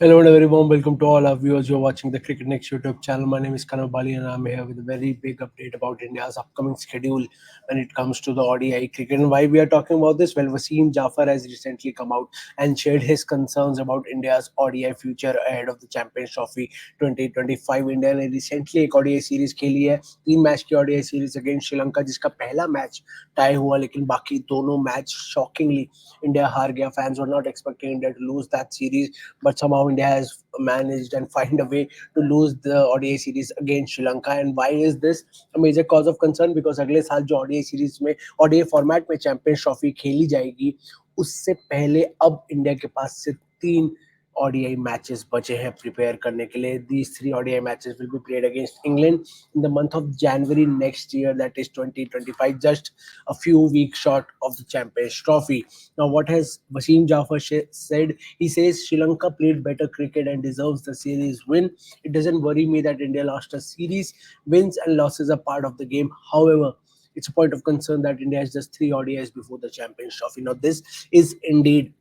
Hello and a very warm welcome to all our viewers who are watching the Cricket Next YouTube channel. My name is Kanav Bali and I'm here with a very big update about India's upcoming schedule when it comes to the ODI cricket. And why we are talking about this? Well, Wasim Jafar has recently come out and shared his concerns about India's ODI future ahead of the Champions Trophy 2025. India ने recently एक ODI series खेली है, 3 match की ODI series against Sri Lanka, जिसका पहला match tie हुआ, लेकिन बाकी दोनों मैच शॉकिंगली इंडिया हार गया. Fans were not expecting India to lose that series, but somehow India has managed and find a way to lose the ODI series against Sri Lanka. And why is this a major cause of concern? Because अगले साल जो ODI series में ODI format में champions trophy खेली जाएगी, उससे पहले अब इंडिया के पास सिर्फ 3 ODI matches बचे हैं प्रिपेयर करने के लिए. These 3 ODI matches will be played against England in the month of January next year, that is 2025, just a few weeks short of the Champions Trophy. Now, what has Wasim Jafar said? He says Sri Lanka played better cricket and deserves the series win. It doesn't worry me that India lost a series. Wins and losses are part of the game. However, it's a point of concern that India has just 3 ODIs before the Champions Trophy. Now, this is indeed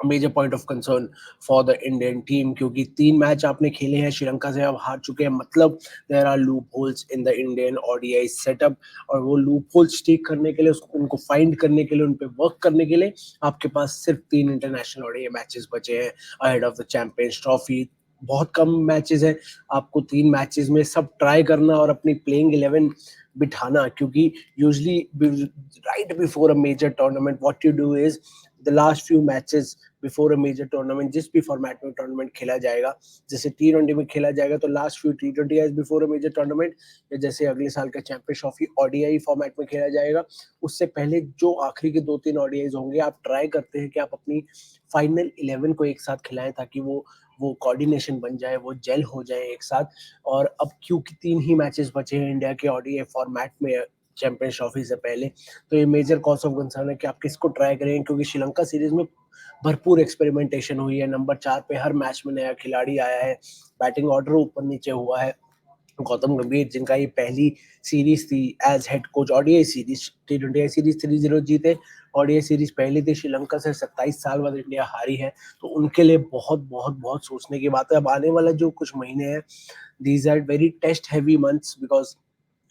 major point of concern for the Indian team, क्योंकि 3 match आपने खेले हैं, श्रीलंका से आप हार चुके हैं. मतलब there are loophole in the Indian ODI setup, और वो लूप होल्स ठीक करने के लिए, उनको फाइंड करने के लिए, उन पे वर्क करने के लिए आपके पास सिर्फ 3 इंटरनेशनल ओडीआई मैचेस बचे हैं ahead of the champions trophy. बहुत कम मैचेस हैं, आपको 3 मैचेस में सब ट्राई करना और अपनी प्लेइंग 11 बिठाना, क्योंकि usually right before a major tournament what you do is the last few matches before a major tournament, जिस भी फॉर्मेट में टूर्नामेंट खेला जाएगा, जैसे T20 में खेला जाएगा तो last few T20 Is before a major tournament, या जैसे अगले साल का चैंपियंस ट्रॉफी ODI फॉर्मेट में खेला जाएगा, उससे पहले जो आखिरी के 2-3 ODIs होंगे, आप ट्राई करते हैं कि आप अपनी फाइनल 11 को एक साथ खिलाएं, ताकि वो कोऑर्डिनेशन बन जाए, वो जेल हो जाए एक साथ. और अब क्योंकि 3 ही मैचेस बचे हैं इंडिया के ODI फॉर्मेट में चैंपियंस ट्रॉफी से पहले, तो ये मेजर कॉज ऑफ कंसर्न है कि आप किसको ट्राई करेंगे, क्योंकि श्रीलंका सीरीज में भरपूर एक्सपेरिमेंटेशन हुई है. नंबर 4 पे हर मैच में नया खिलाड़ी आया है, बैटिंग ऑर्डर ऊपर नीचे हुआ है. गौतम गंभीर, जिनका ये पहली सीरीज थी as head coach, ODI series, T20 series 3-0 जीते, ODI सीरीज पहली थी श्रीलंका से, 27 साल बाद इंडिया हारी है, तो उनके लिए बहुत बहुत बहुत सोचने की बात है. अब आने वाला जो कुछ महीने हैं, these are very test heavy months, because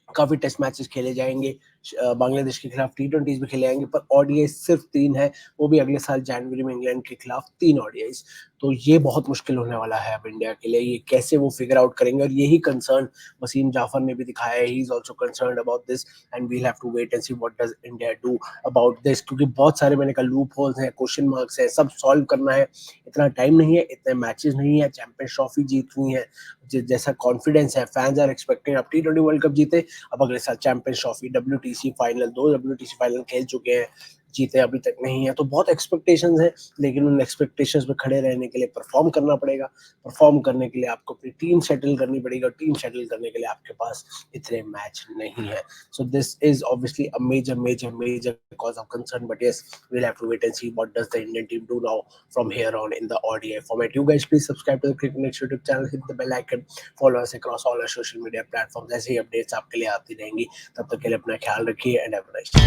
काफी टेस्ट मैचेस खेले जाएंगे, बांग्लादेश के खिलाफ T20 भी खेले जाएंगे, पर ODI सिर्फ 3 है, वो भी अगले साल जनवरी में इंग्लैंड के खिलाफ 3 ODIs. तो ये बहुत मुश्किल होने वाला है अब इंडिया के लिए, ये कैसे वो फिगर आउट करेंगे, और यही कंसर्न वसीम जाफर ने भी दिखाया है. He is also concerned about this and we will have to wait and see what does India do about this, क्योंकि बहुत सारे, मैंने कहा, लूप होल्स हैं, क्वेश्चन मार्क्स हैं, सब सॉल्व करना है. इतना टाइम नहीं है, इतने मैचेस नहीं है, चैंपियंस ट्रॉफी जीतनी है, जैसा कॉन्फिडेंस है, फैंस आर एक्सपेक्टिंग आप T20 वर्ल्ड कप जीते, अब अगले साल champions trophy, WTC final, 2 WTC final खेल चुके हैं, जीते अभी तक नहीं है, तो बहुत एक्सपेक्टेशंस हैं, लेकिन उन एक्सपेक्टेशंस पे खड़े रहने के लिए परफॉर्म करना पड़ेगा. परफॉर्म करने के लिए आपको अपनी टीम सेटल करनी पड़ेगी, और टीम सेटल करने के लिए आपके पास इतने मैच नहीं है. So this is obviously a major major major cause of concern, but yes, we'll have to wait and see what does the Indian team do now from here on in the ODI format. You guys please subscribe to the Cricket Next YouTube channel, hit the bell icon, follow us across all our social media platforms. ऐसे ही updates आपके लिए आती रहेंगी. तब तक के लिए अपना ख्याल रखिए and have a nice day.